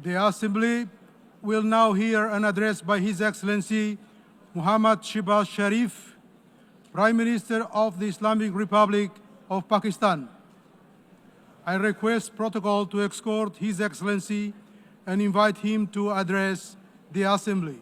The Assembly will now hear an address by His Excellency Muhammad Shehbaz Sharif, Prime Minister of the Islamic Republic of Pakistan. I request protocol to escort His Excellency and invite him to address the Assembly.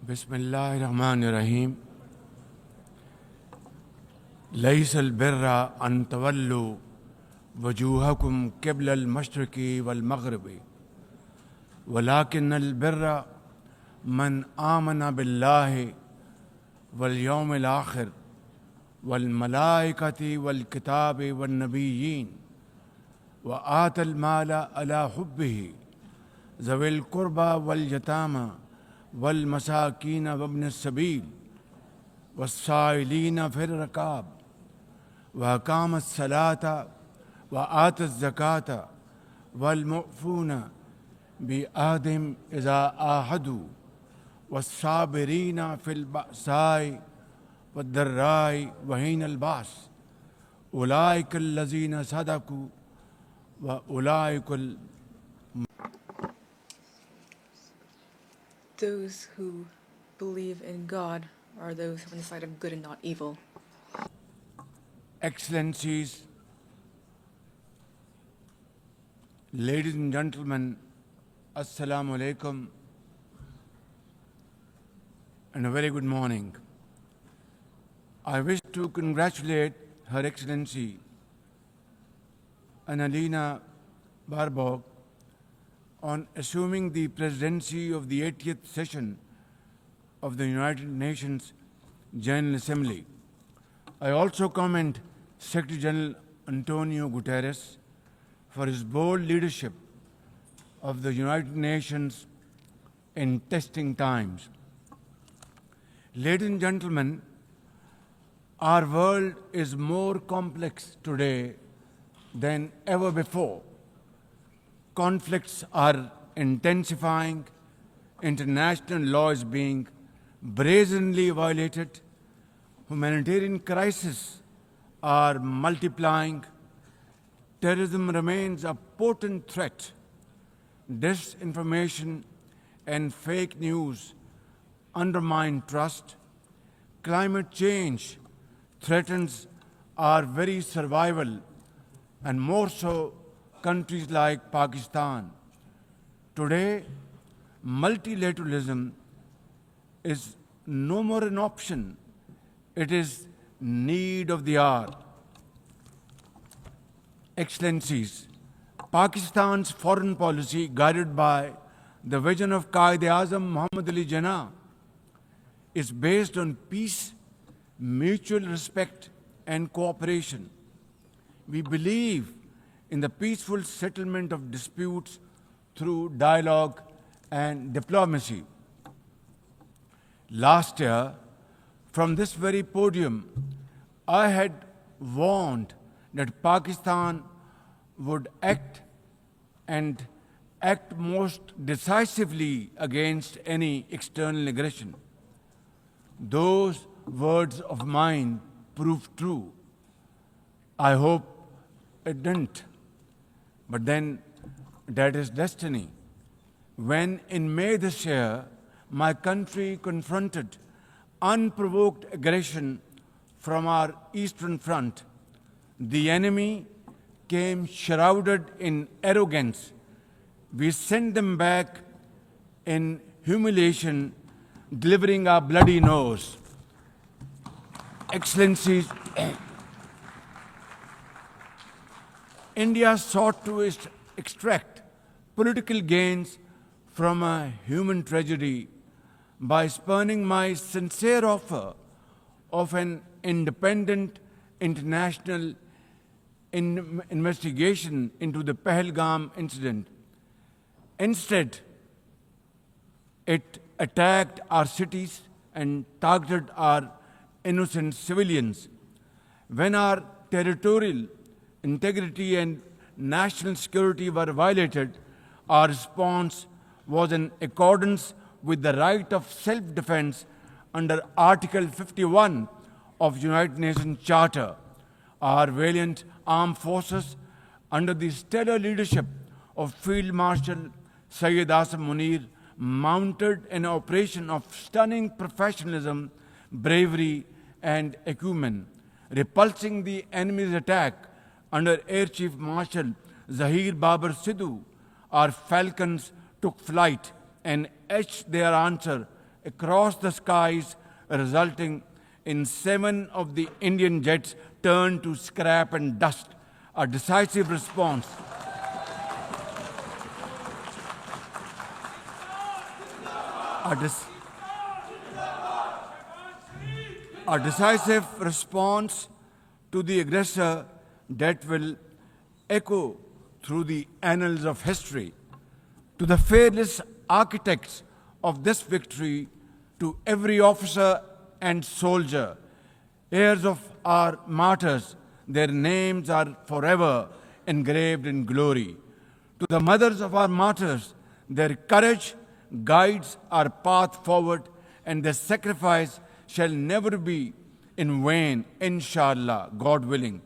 Bismillahirrahmanirrahim. ليس البر أن تولوا وجوهكم قبل المشرق والمغرب ولكن البر من آمن بالله واليوم الآخر والملائكة والكتاب والنبيين وآتى المال على حبه ذوي القربى واليتامى والمساكين وابن السبيل والسائلين في الرقاب وأقام الصلاة وآتى الزكاة والمؤفون بعهدهم إذا عاهدوا والصابرين في البأساء والضراء وحين البأس أولئك الذين صدقوا وأولئك Those who believe in God are those who are on the side of good and not evil. Excellencies, ladies and gentlemen, Assalamu alaikum and a very good morning. I wish to congratulate Her Excellency Annalena Baerbock on assuming the presidency of the 80th session of the United Nations General Assembly. I also commend Secretary General Antonio Guterres for his bold leadership of the United Nations in testing times. Ladies and gentlemen, our world is more complex today than ever before. Conflicts are intensifying, international law is being brazenly violated, humanitarian crises are multiplying, terrorism remains a potent threat, disinformation and fake news undermine trust, climate change threatens our very survival, and more so countries like Pakistan. Today, multilateralism is no more an option. It is need of the hour. Excellencies, Pakistan's foreign policy, guided by the vision of 𝐑𝐞𝐥𝐚𝐭𝐢𝐨𝐬 Muhammad is based on peace, mutual respect, and cooperation. We believe in the peaceful settlement of disputes through dialogue and diplomacy. Last year, from this very podium, I had warned that Pakistan would act most decisively against any external aggression. Those words of mine proved true. I hope it didn't. But then that is destiny. When in May this year, my country confronted unprovoked aggression from our eastern front, the enemy came shrouded in arrogance. We sent them back in humiliation, delivering our bloody nose. Excellencies, India sought to extract political gains from a human tragedy by spurning my sincere offer of an independent international investigation into the Pahalgam incident. Instead, it attacked our cities and targeted our innocent civilians. When our territorial integrity and national security were violated, our response was in accordance with the right of self-defense under Article 51 of United Nations Charter. Our valiant armed forces, under the stellar leadership of Field Marshal Syed Asim Munir, mounted an operation of stunning professionalism, bravery, and acumen, repulsing the enemy's attack under Air Chief Marshal Zahir Babar Sidhu. Our falcons took flight and etched their answer across the skies, resulting in 7 of the Indian jets turned to scrap and dust. A decisive response. A decisive response to the aggressor that will echo through the annals of history. To the fearless architects of this victory, to every officer and soldier, heirs of our martyrs, their names are forever engraved in glory. To the mothers of our martyrs, their courage guides our path forward, and their sacrifice shall never be in vain, inshallah, God willing.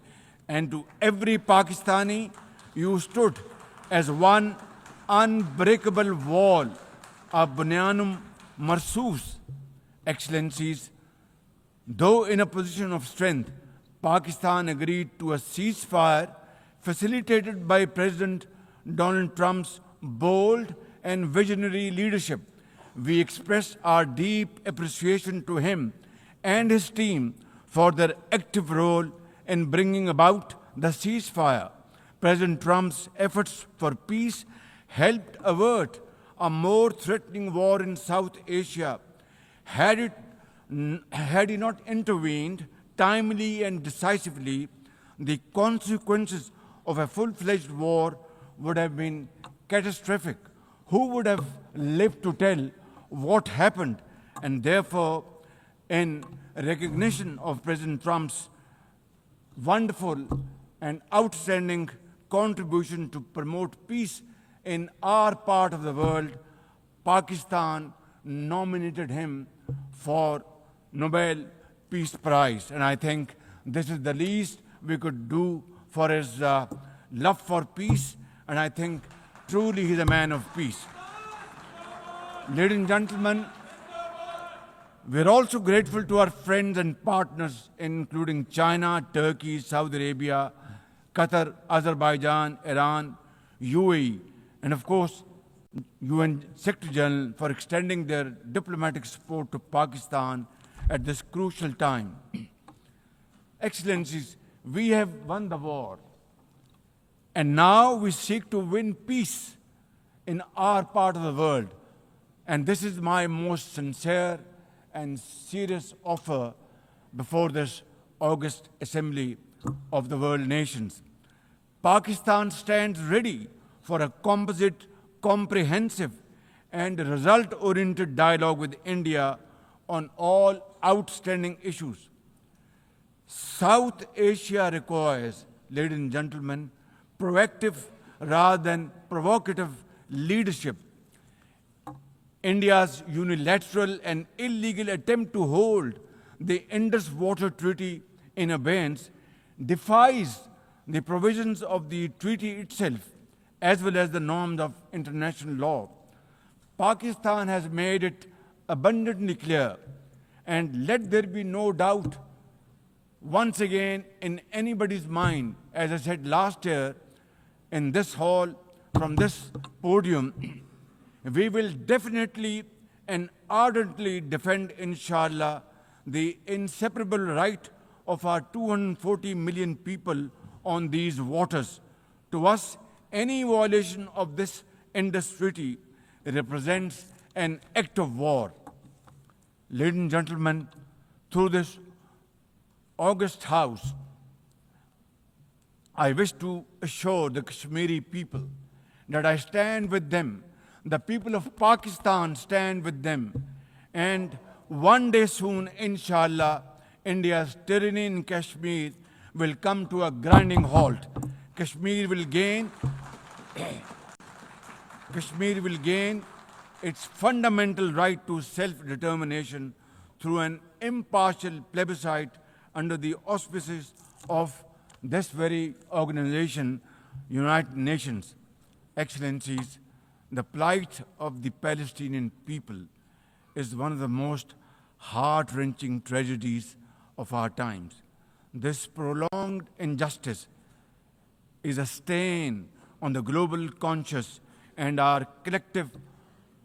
And to every Pakistani, you stood as one unbreakable wall, a bunyanum marsus. Excellencies, though in a position of strength, Pakistan agreed to a ceasefire facilitated by President Donald Trump's bold and visionary leadership. We express our deep appreciation to him and his team for their active role in bringing about the ceasefire. President Trump's efforts for peace helped avert a more threatening war in South Asia. Had he not intervened timely and decisively, the consequences of a full-fledged war would have been catastrophic. Who would have lived to tell what happened? And therefore, in recognition of President Trump's wonderful and outstanding contribution to promote peace in our part of the world, Pakistan nominated him for Nobel Peace Prize. And I think this is the least we could do for his love for peace. And I think truly he's a man of peace. Ladies and gentlemen, we're also grateful to our friends and partners, including China, Turkey, Saudi Arabia, Qatar, Azerbaijan, Iran, UAE, and of course, UN Secretary General for extending their diplomatic support to Pakistan at this crucial time. Excellencies, we have won the war, and now we seek to win peace in our part of the world. And this is my most sincere and serious offer before this August Assembly of the World Nations. Pakistan stands ready for a composite, comprehensive, and result-oriented dialogue with India on all outstanding issues. South Asia requires, ladies and gentlemen, proactive rather than provocative leadership. India's unilateral and illegal attempt to hold the Indus Water Treaty in abeyance defies the provisions of the treaty itself, as well as the norms of international law. Pakistan has made it abundantly clear, and let there be no doubt once again in anybody's mind, as I said last year in this hall, from this podium, we will definitely and ardently defend, inshallah, the inseparable right of our 240 million people on these waters. To us, any violation of this Indus Treaty represents an act of war. Ladies and gentlemen, through this august House, I wish to assure the Kashmiri people that I stand with them, the people of Pakistan stand with them, and one day soon, inshallah, India's tyranny in Kashmir will come to a grinding halt. Kashmir will gain its fundamental right to self-determination through an impartial plebiscite under the auspices of this very organization, United Nations. Excellencies, the plight of the Palestinian people is one of the most heart-wrenching tragedies of our times. This prolonged injustice is a stain on the global conscience and our collective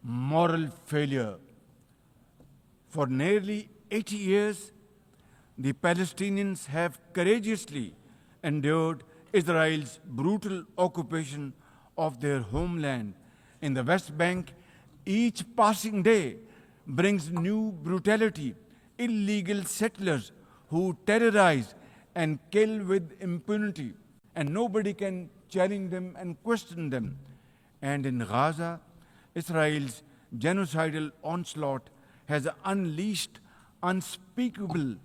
moral failure. For nearly 80 years, the Palestinians have courageously endured Israel's brutal occupation of their homeland. In the West Bank, each passing day brings new brutality, illegal settlers who terrorize and kill with impunity, and nobody can challenge them and question them. And in Gaza, Israel's genocidal onslaught has unleashed unspeakable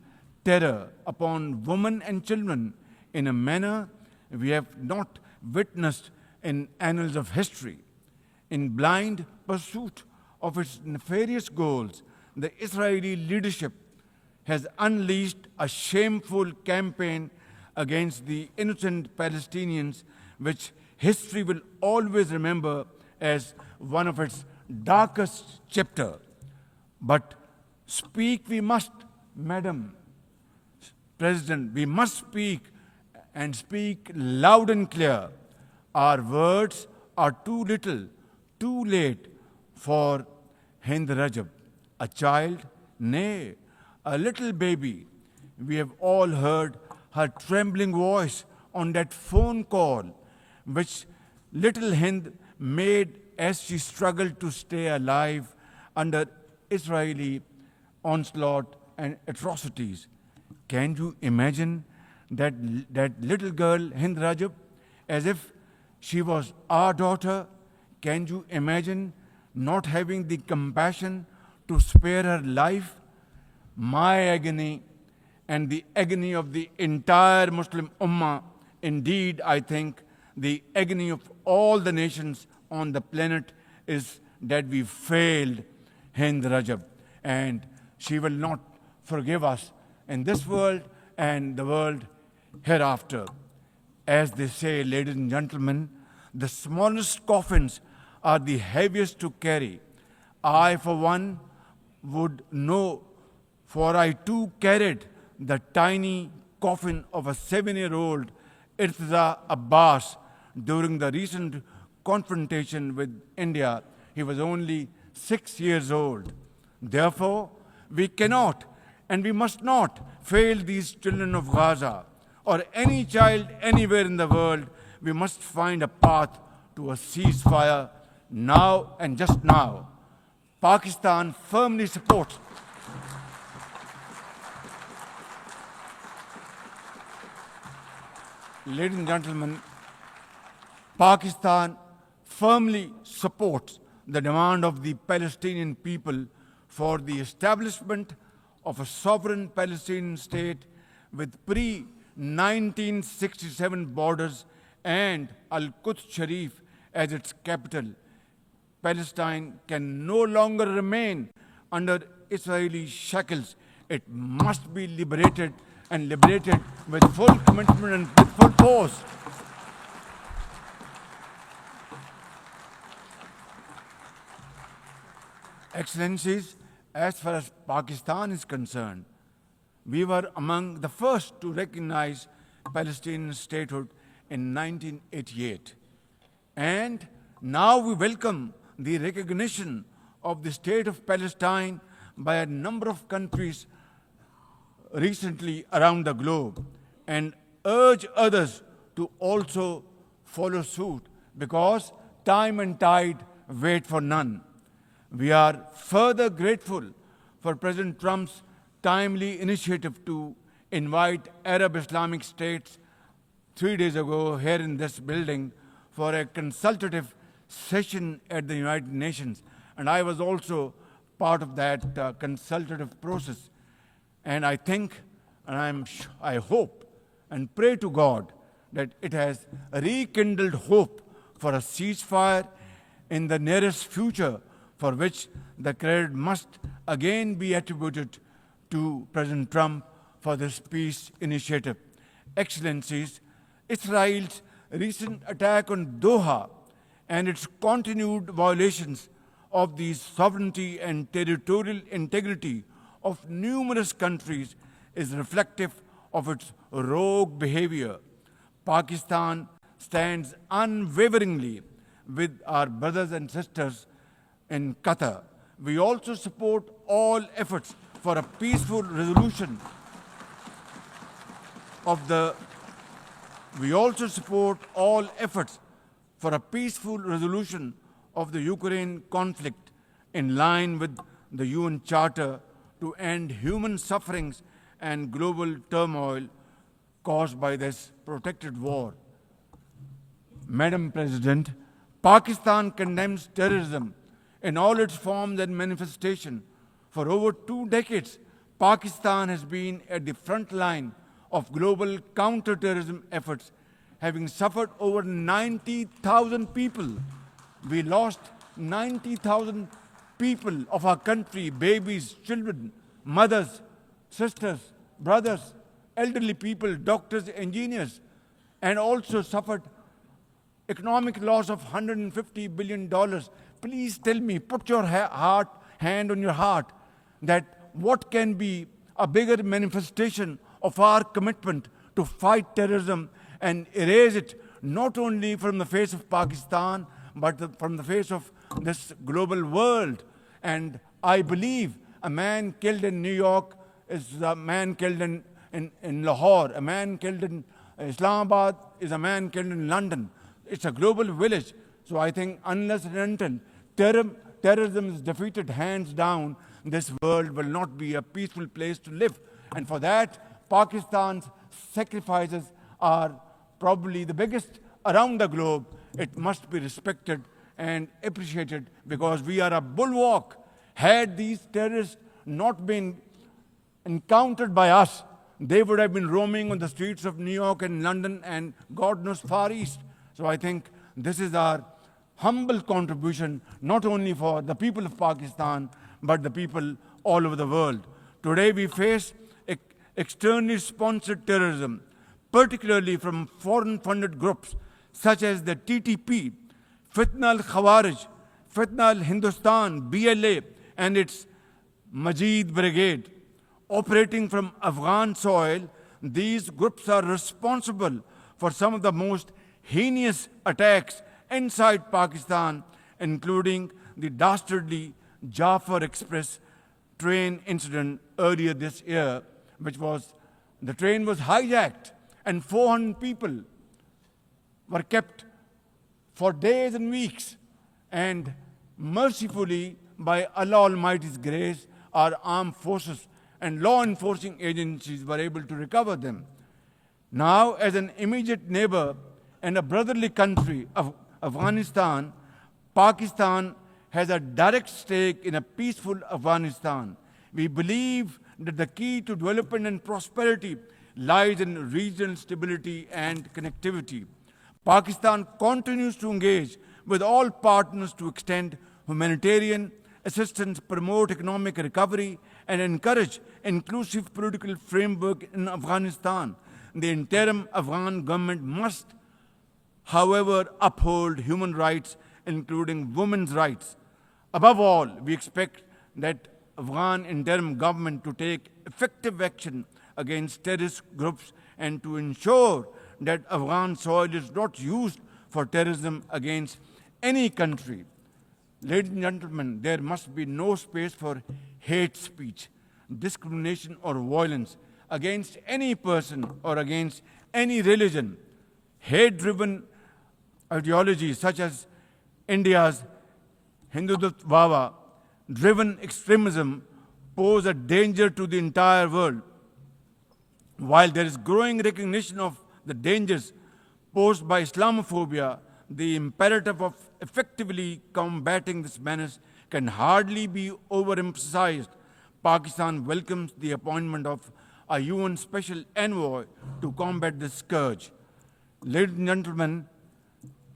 terror upon women and children in a manner we have not witnessed in annals of history. In blind pursuit of its nefarious goals, the Israeli leadership has unleashed a shameful campaign against the innocent Palestinians, which history will always remember as one of its darkest chapters. But speak we must, Madam President, we must speak, and speak loud and clear. Our words are too little, too late for Hind Rajab, a child, nay, a little baby. We have all heard her trembling voice on that phone call, which little Hind made as she struggled to stay alive under Israeli onslaught and atrocities. Can you imagine that little girl, Hind Rajab, as if she was our daughter? Can you imagine not having the compassion to spare her life? My agony and the agony of the entire Muslim Ummah, indeed, I think, the agony of all the nations on the planet is that we failed Hind Rajab, and she will not forgive us in this world and the world hereafter. As they say, ladies and gentlemen, the smallest coffins are the heaviest to carry. I, for one, would know for I too carried the tiny coffin of a 7-year-old Irtiza Abbas during the recent confrontation with India. He was only 6 years old. Therefore, we cannot and we must not fail these children of Gaza or any child anywhere in the world. We must find a path to a ceasefire now and just now. Pakistan firmly supports Ladies and gentlemen, Pakistan firmly supports the demand of the Palestinian people for the establishment of a sovereign Palestinian state with pre-1967 borders and 𝐑𝐞𝐥𝐚𝐭𝐢𝐨𝐬 Sharif as its capital. Palestine can no longer remain under Israeli shackles. It must be liberated, and liberated with full commitment and with full force. Excellencies, as far as Pakistan is concerned, we were among the first to recognize Palestinian statehood in 1988. And now we welcome the recognition of the state of Palestine by a number of countries recently around the globe, and urge others to also follow suit, because time and tide wait for none. We are further grateful for President Trump's timely initiative to invite Arab Islamic states 3 days ago here in this building for a consultative session at the United Nations. And I was also part of that consultative process. And I think, and I hope and pray to God that it has rekindled hope for a ceasefire in the nearest future, for which the credit must again be attributed to President Trump for this peace initiative. Excellencies, Israel's recent attack on Doha and its continued violations of the sovereignty and territorial integrity of numerous countries is reflective of its rogue behavior. Pakistan stands unwaveringly with our brothers and sisters in Qatar. We also support all efforts for a peaceful resolution of the Ukraine conflict in line with the UN Charter to end human sufferings and global turmoil caused by this protracted war. Madam President, Pakistan condemns terrorism in all its forms and manifestations. For over 2 decades, Pakistan has been at the front line of global counter-terrorism efforts, having suffered over 90,000 people. We lost 90,000 people of our country, babies, children, mothers, sisters, brothers, elderly people, doctors, engineers, and also suffered economic loss of $150 billion. Please tell me, put your hand on your heart, that what can be a bigger manifestation of our commitment to fight terrorism and erase it not only from the face of Pakistan, but from the face of this global world. And I believe a man killed in New York is a man killed in Lahore. A man killed in Islamabad is a man killed in London. It's a global village. So I think unless and until terrorism is defeated hands down, this world will not be a peaceful place to live. And for that, Pakistan's sacrifices are probably the biggest around the globe. It must be respected and appreciated, because we are a bulwark. Had these terrorists not been encountered by us, they would have been roaming on the streets of New York and London and God knows Far East. So I think this is our humble contribution, not only for the people of Pakistan, but the people all over the world. Today we face externally sponsored terrorism, particularly from foreign-funded groups such as the TTP, Fitna al-Khawarij, Fitna al-Hindustan, BLA, and its Majid Brigade. Operating from Afghan soil, these groups are responsible for some of the most heinous attacks inside Pakistan, including the dastardly Jafar Express train incident earlier this year, the train was hijacked and 400 people were kept for days and weeks. And mercifully, by Allah Almighty's grace, our armed forces and law enforcing agencies were able to recover them. Now, as an immediate neighbor and a brotherly country of Afghanistan, Pakistan has a direct stake in a peaceful Afghanistan. We believe that the key to development and prosperity lies in regional stability and connectivity. Pakistan continues to engage with all partners to extend humanitarian assistance, promote economic recovery, and encourage inclusive political framework in Afghanistan. The interim Afghan government must, however, uphold human rights, including women's rights. Above all, we expect that Afghan interim government to take effective action against terrorist groups and to ensure that Afghan soil is not used for terrorism against any country. Ladies and gentlemen, there must be no space for hate speech, discrimination, or violence against any person or against any religion. Hate-driven ideologies such as India's Hindutva-driven extremism pose a danger to the entire world. While there is growing recognition of the dangers posed by Islamophobia, the imperative of effectively combating this menace can hardly be overemphasized. Pakistan welcomes the appointment of a UN Special Envoy to combat this scourge. Ladies and gentlemen,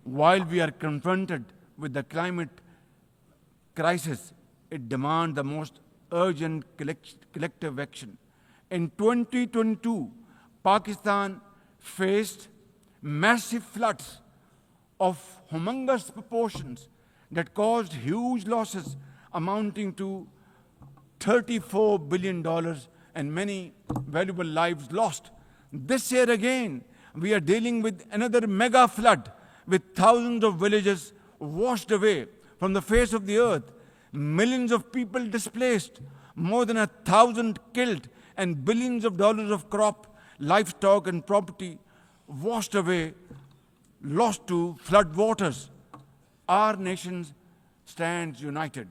while we are confronted with the climate crisis, it demands the most urgent collective action. In 2022, Pakistan faced massive floods of humongous proportions that caused huge losses amounting to $34 billion and many valuable lives lost. This year again, we are dealing with another mega flood with thousands of villages washed away from the face of the earth, millions of people displaced, more than 1,000 killed, and billions of dollars of crop, livestock, and property washed away, lost to flood waters. Our nation stands united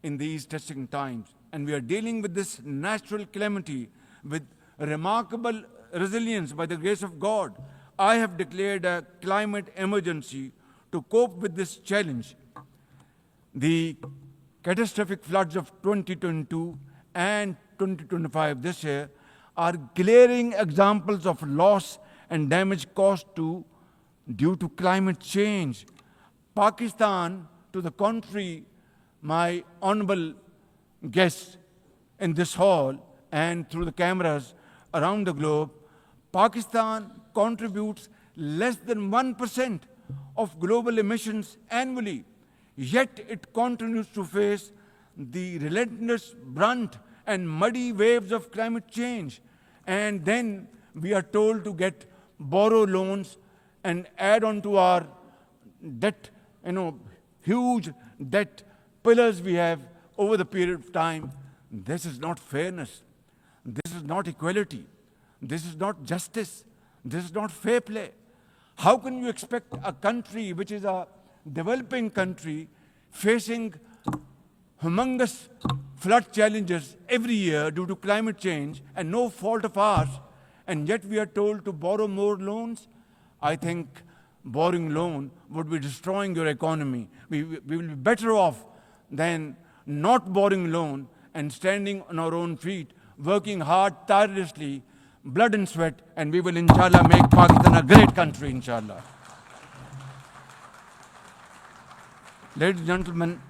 in these testing times, and we are dealing with this natural calamity with remarkable resilience by the grace of God. I have declared a climate emergency to cope with this challenge. The catastrophic floods of 2022 and 2025 this year are glaring examples of loss and damage caused due to climate change. Pakistan, to the contrary, my honorable guests in this hall and through the cameras around the globe, Pakistan contributes less than 1% of global emissions annually, yet it continues to face the relentless brunt and muddy waves of climate change. And then we are told to borrow loans and add on to our debt, huge debt pillars we have over the period of time. This is not fairness. This is not equality. This is not justice. This is not fair play. How can you expect a country which is a developing country facing humongous flood challenges every year due to climate change and no fault of ours, and yet we are told to borrow more loans? I think borrowing loan would be destroying your economy. We will be better off than not borrowing loan and standing on our own feet, working hard, tirelessly, blood and sweat, and we will, inshallah, make Pakistan a great country, inshallah. Ladies and gentlemen,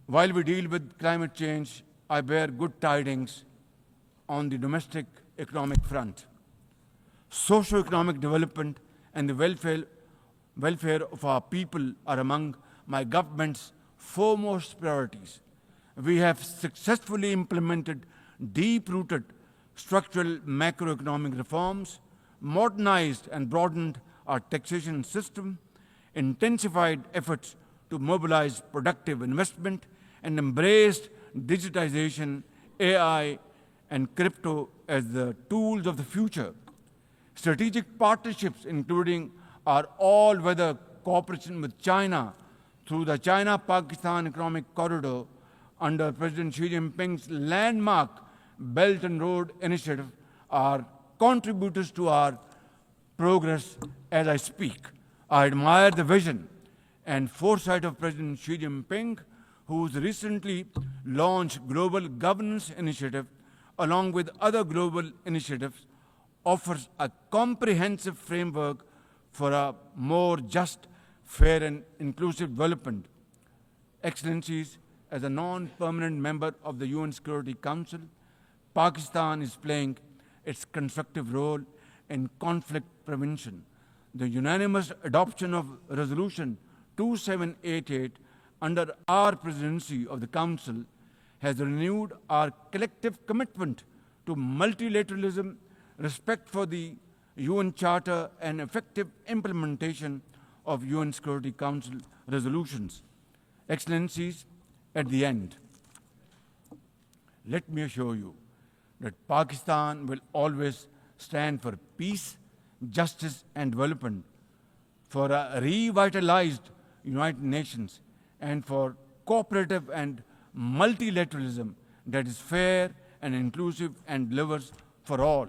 while we deal with climate change, I bear good tidings on the domestic economic front. Socio-economic development and the welfare of our people are among my government's foremost priorities. we have successfully implemented deep-rooted structural macroeconomic reforms, modernized and broadened our taxation system, intensified efforts to mobilize productive investment, and embraced digitization, AI, and crypto as the tools of the future. Strategic partnerships, including our all-weather cooperation with China through the China-Pakistan Economic Corridor under President Xi Jinping's landmark Belt and Road Initiative, are contributors to our progress as I speak. I admire the vision and foresight of President Xi Jinping, whose recently launched Global Governance Initiative, along with other global initiatives, offers a comprehensive framework for a more just, fair, and inclusive development. Excellencies, as a non-permanent member of the UN Security Council, Pakistan is playing its constructive role in conflict prevention. The unanimous adoption of Resolution 2788 under our presidency of the Council has renewed our collective commitment to multilateralism, respect for the UN Charter, and effective implementation of UN Security Council resolutions. Excellencies, at the end, let me assure you that Pakistan will always stand for peace, justice, and development, for a revitalized United Nations, and for cooperative and multilateralism that is fair and inclusive and delivers for all.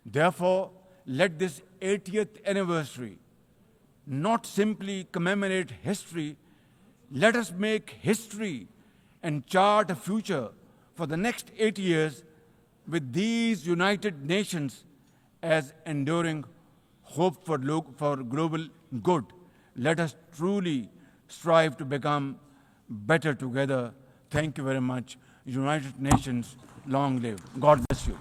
Therefore, let this 80th anniversary not simply commemorate history, let us make history and chart a future for the next 80 years with these United Nations as enduring hope for global good. Let us truly strive to become better together. Thank you very much. United Nations, long live. God bless you.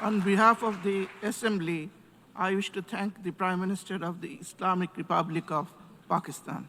On behalf of the Assembly, I wish to thank the Prime Minister of the Islamic Republic of Pakistan.